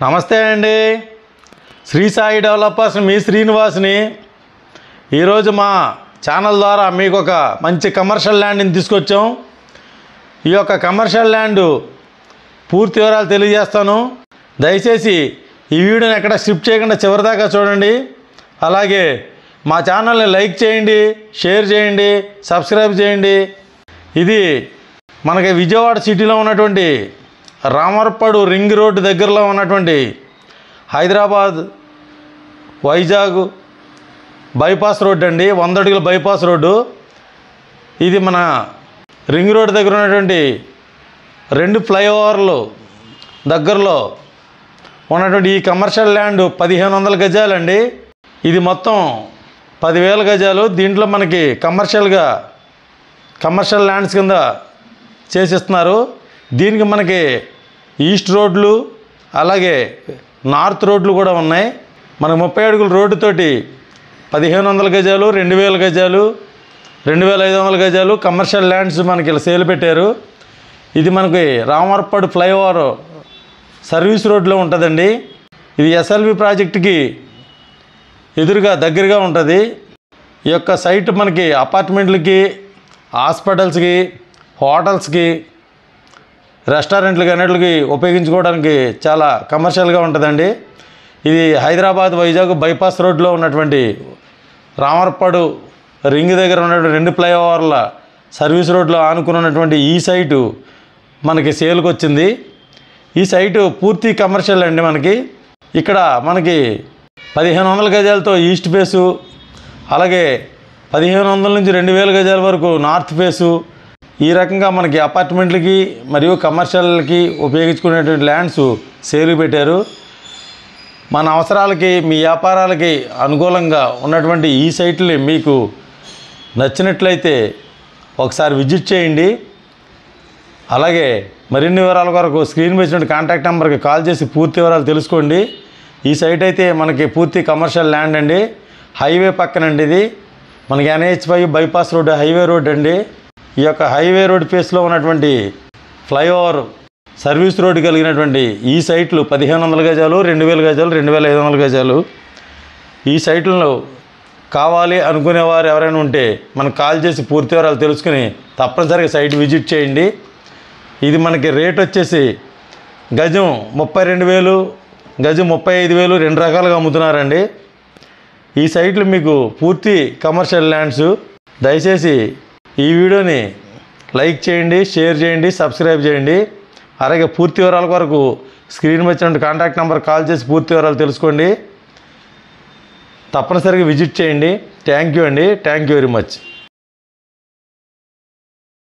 నమస్తే అండి. శ్రీ సాయి డెవలపర్స్ మీ శ్రీనివాస్ని. ఈరోజు మా ఛానల్ ద్వారా మీకు ఒక మంచి కమర్షియల్ ల్యాండ్ని తీసుకొచ్చాం. ఈ యొక్క కమర్షియల్ ల్యాండ్ పూర్తి వివరాలు తెలియజేస్తాను. దయచేసి ఈ వీడియోని ఎక్కడ స్కిప్ చేయకుండా చివరిదాకా చూడండి. అలాగే మా ఛానల్ని లైక్ చేయండి, షేర్ చేయండి, సబ్స్క్రైబ్ చేయండి. ఇది మనకి విజయవాడ సిటీలో ఉన్నటువంటి రామర్పడు రింగ్ రోడ్డు దగ్గరలో ఉన్నటువంటి హైదరాబాద్ వైజాగ్ బైపాస్ రోడ్ అండి. 100 అడుగుల బైపాస్ రోడ్డు. ఇది మన రింగ్ రోడ్ దగ్గర ఉన్నటువంటి 2 ఫ్లైఓవర్లు దగ్గరలో ఉన్నటువంటి ఈ కమర్షియల్ ల్యాండ్ 1500 గజాలండి. ఇది మొత్తం 10,000 గజాలు. దీంట్లో మనకి కమర్షియల్ ల్యాండ్స్ కింద చేసిస్తున్నారు. దీనికి మనకి ఈస్ట్ రోడ్లు అలాగే నార్త్ రోడ్లు కూడా ఉన్నాయి. మనకు 30 అడుగుల రోడ్డుతోటి 1500 గజాలు, 2000 గజాలు, 2500 గజాలు కమర్షియల్ ల్యాండ్స్ మనకి ఇలా సేల్ పెట్టారు. ఇది మనకి రామర్పడు ఫ్లైఓవర్ సర్వీస్ రోడ్లో ఉంటుందండి. ఇది ఎస్ఎల్వి ప్రాజెక్టుకి ఎదురుగా దగ్గరగా ఉంటుంది. ఈ యొక్క సైట్ మనకి అపార్ట్మెంట్లకి, హాస్పిటల్స్కి, హోటల్స్కి, రెస్టారెంట్లకి అన్నిటికి ఉపయోగించుకోవడానికి చాలా కమర్షియల్గా ఉంటుందండి. ఇది హైదరాబాద్ వైజాగ్ బైపాస్ రోడ్లో ఉన్నటువంటి రామర్పడు రింగ్ దగ్గర ఉన్నటువంటి 2 ఫ్లైఓవర్ల సర్వీస్ రోడ్లో ఆనుకున్నటువంటి ఈ సైటు మనకి సేల్కి వచ్చింది. ఈ సైటు పూర్తి కమర్షియల్ అండి. ఇక్కడ మనకి 1500 గజాలతో ఈస్ట్ ఫేసు, అలాగే 1500 నుంచి 2000 గజాల వరకు నార్త్ ఫేసు, ఈ రకంగా మనకి అపార్ట్మెంట్లకి మరియు కమర్షియల్కి ఉపయోగించుకునేటువంటి ల్యాండ్స్ సేల్ పెట్టారు. మన అవసరాలకి, మీ వ్యాపారాలకి అనుకూలంగా ఉన్నటువంటి ఈ సైట్ని మీకు నచ్చినట్లయితే ఒకసారి విజిట్ చేయండి. అలాగే మరిన్ని వివరాల కొరకు స్క్రీన్ మీద ఇచ్చిన కాంటాక్ట్ నెంబర్కి కాల్ చేసి పూర్తి వివరాలు తెలుసుకోండి. ఈ సైట్ అయితే మనకి పూర్తి కమర్షియల్ ల్యాండ్ అండి. హైవే పక్కనండి. ఇది మనకి NH5 bypass road, highway road అండి. ఈ యొక్క హైవే రోడ్ ఫేస్లో ఉన్నటువంటి ఫ్లైఓవర్ సర్వీస్ రోడ్డు కలిగినటువంటి ఈ సైట్లు 1500 గజాలు, 2000 గజాలు, 2500 గజాలు. ఈ సైట్లను కావాలి అనుకునేవారు ఎవరైనా ఉంటే మనకు కాల్ చేసి పూర్తి వివరాలు తెలుసుకుని తప్పనిసరిగా సైట్ విజిట్ చేయండి. ఇది మనకి రేట్ వచ్చేసి గజం 32,000, గజం 35,000 2 రకాలుగా అమ్ముతున్నారండి. ఈ సైట్లు మీకు పూర్తి కమర్షియల్ ల్యాండ్స్. దయచేసి ఈ వీడియోని లైక్ చేయండి, షేర్ చేయండి, సబ్స్క్రైబ్ చేయండి. అలాగే పూర్తి వివరాల కొరకు స్క్రీన్ మీద వచ్చిన కాంటాక్ట్ నెంబర్ కాల్ చేసి పూర్తి వివరాలు తెలుసుకోండి. తప్పనిసరిగా విజిట్ చేయండి. థ్యాంక్ యూ అండి. Thank you very much.